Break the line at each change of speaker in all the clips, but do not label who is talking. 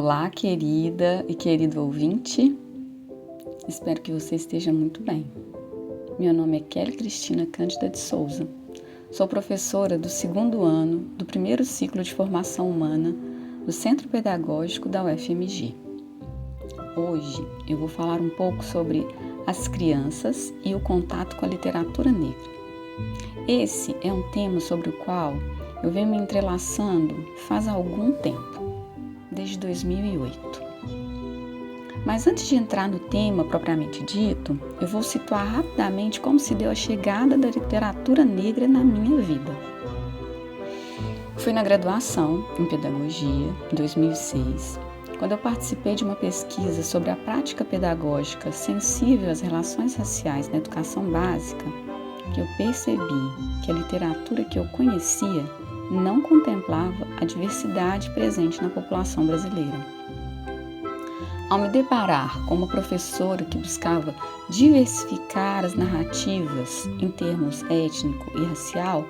Olá, querida e querido ouvinte. Espero que você esteja muito bem. Meu nome é Kelly Cristina Cândida de Souza. Sou professora do 2º ano do 1º ciclo de formação humana do Centro Pedagógico da UFMG. Hoje eu vou falar um pouco sobre as crianças e o contato com a literatura negra. Esse é um tema sobre o qual eu venho me entrelaçando faz algum tempo, desde 2008. Mas antes de entrar no tema propriamente dito, eu vou situar rapidamente como se deu a chegada da literatura negra na minha vida. Fui na graduação em Pedagogia, em 2006, quando eu participei de uma pesquisa sobre a prática pedagógica sensível às relações raciais na educação básica, que eu percebi que a literatura que eu conhecia não contemplava a diversidade presente na população brasileira. Ao me deparar com uma professora que buscava diversificar as narrativas em termos étnico e racial,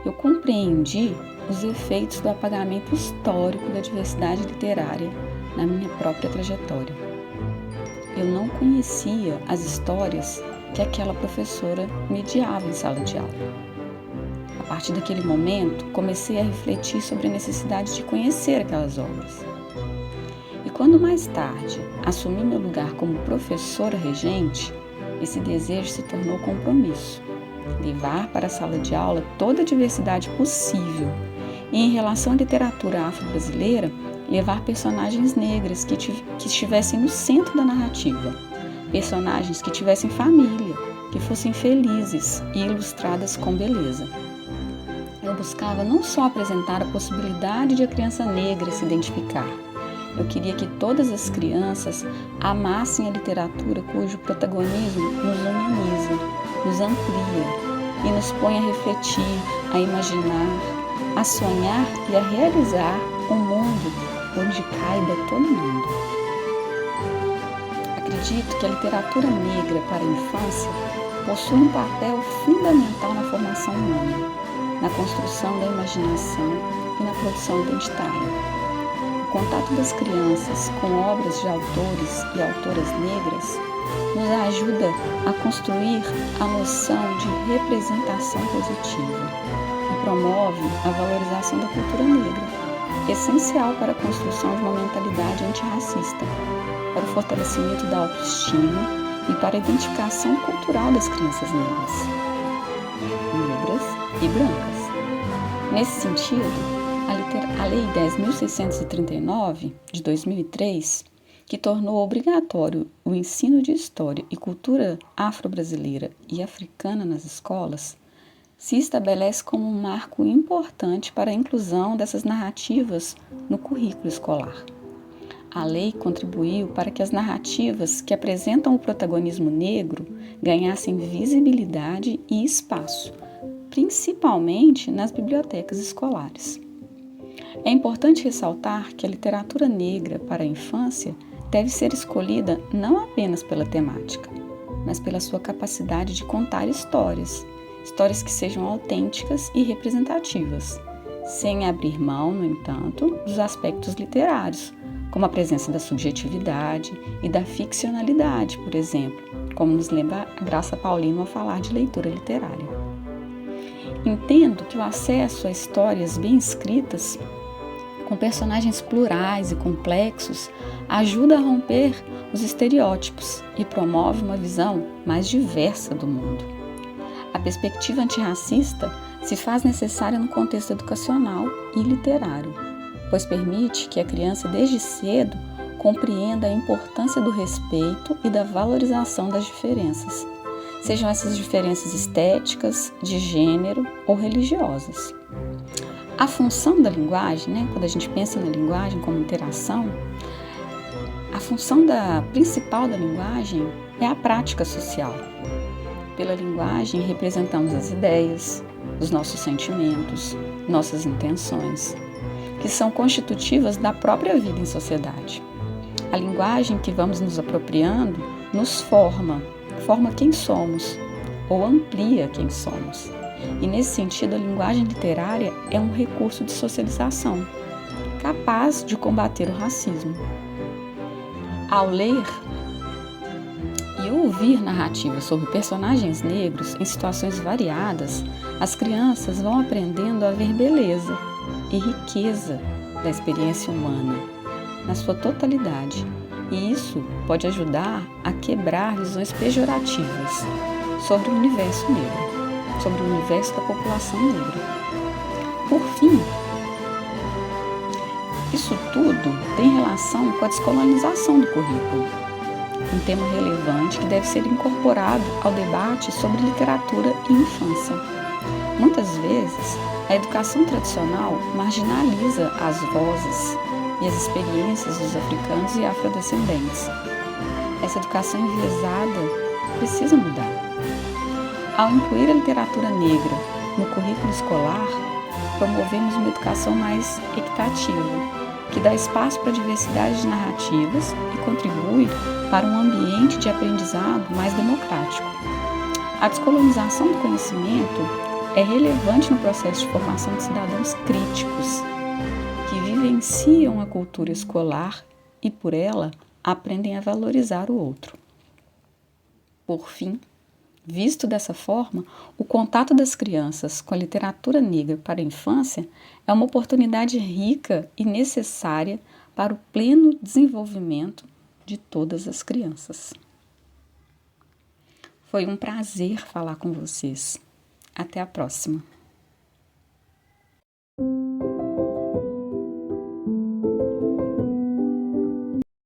eu compreendi os efeitos do apagamento histórico da diversidade literária na minha própria trajetória. Eu não conhecia as histórias que aquela professora mediava em sala de aula. A partir daquele momento, comecei a refletir sobre a necessidade de conhecer aquelas obras. E quando mais tarde assumi meu lugar como professora regente, esse desejo se tornou compromisso. Levar para a sala de aula toda a diversidade possível e, em relação à literatura afro-brasileira, levar personagens negras que estivessem no centro da narrativa, personagens que tivessem família, que fossem felizes e ilustradas com beleza. Eu buscava não só apresentar a possibilidade de a criança negra se identificar. Eu queria que todas as crianças amassem a literatura cujo protagonismo nos humaniza, nos amplia e nos põe a refletir, a imaginar, a sonhar e a realizar um mundo onde caiba todo mundo. Acredito que a literatura negra para a infância possui um papel fundamental na formação humana, na construção da imaginação e na produção identitária. O contato das crianças com obras de autores e autoras negras nos ajuda a construir a noção de representação positiva e promove a valorização da cultura negra, essencial para a construção de uma mentalidade antirracista, para o fortalecimento da autoestima e para a identificação cultural das crianças negras e brancas. Nesse sentido, a Lei 10.639, de 2003, que tornou obrigatório o ensino de história e cultura afro-brasileira e africana nas escolas, se estabelece como um marco importante para a inclusão dessas narrativas no currículo escolar. A lei contribuiu para que as narrativas que apresentam o protagonismo negro ganhassem visibilidade e espaço, principalmente nas bibliotecas escolares. É importante ressaltar que a literatura negra para a infância deve ser escolhida não apenas pela temática, mas pela sua capacidade de contar histórias que sejam autênticas e representativas, sem abrir mão, no entanto, dos aspectos literários, como a presença da subjetividade e da ficcionalidade, por exemplo, como nos lembra a Graça Paulino ao falar de leitura literária. Entendo que o acesso a histórias bem escritas, com personagens plurais e complexos, ajuda a romper os estereótipos e promove uma visão mais diversa do mundo. A perspectiva antirracista se faz necessária no contexto educacional e literário, pois permite que a criança desde cedo compreenda a importância do respeito e da valorização das diferenças, sejam essas diferenças estéticas, de gênero ou religiosas. A função da linguagem, quando a gente pensa na linguagem como interação, a função principal da linguagem é a prática social. Pela linguagem representamos as ideias, os nossos sentimentos, nossas intenções, que são constitutivas da própria vida em sociedade. A linguagem que vamos nos apropriando nos forma quem somos ou amplia quem somos. E nesse sentido, a linguagem literária é um recurso de socialização. capaz de combater o racismo. Ao ler e ouvir narrativas sobre personagens negros em situações variadas, as crianças vão aprendendo a ver beleza e riqueza da experiência humana na sua totalidade, e isso pode ajudar a quebrar visões pejorativas sobre o universo negro, sobre o universo da população negra. Por fim, isso tudo tem relação com a descolonização do currículo, um tema relevante que deve ser incorporado ao debate sobre literatura e infância. Muitas vezes, a educação tradicional marginaliza as vozes e as experiências dos africanos e afrodescendentes. Essa educação enviesada precisa mudar. Ao incluir a literatura negra no currículo escolar, promovemos uma educação mais equitativa, que dá espaço para a diversidade de narrativas e contribui para um ambiente de aprendizado mais democrático. A descolonização do conhecimento é relevante no processo de formação de cidadãos críticos, que vivenciam a cultura escolar e, por ela, aprendem a valorizar o outro. Por fim, visto dessa forma, o contato das crianças com a literatura negra para a infância é uma oportunidade rica e necessária para o pleno desenvolvimento de todas as crianças. Foi um prazer falar com vocês. Até a próxima.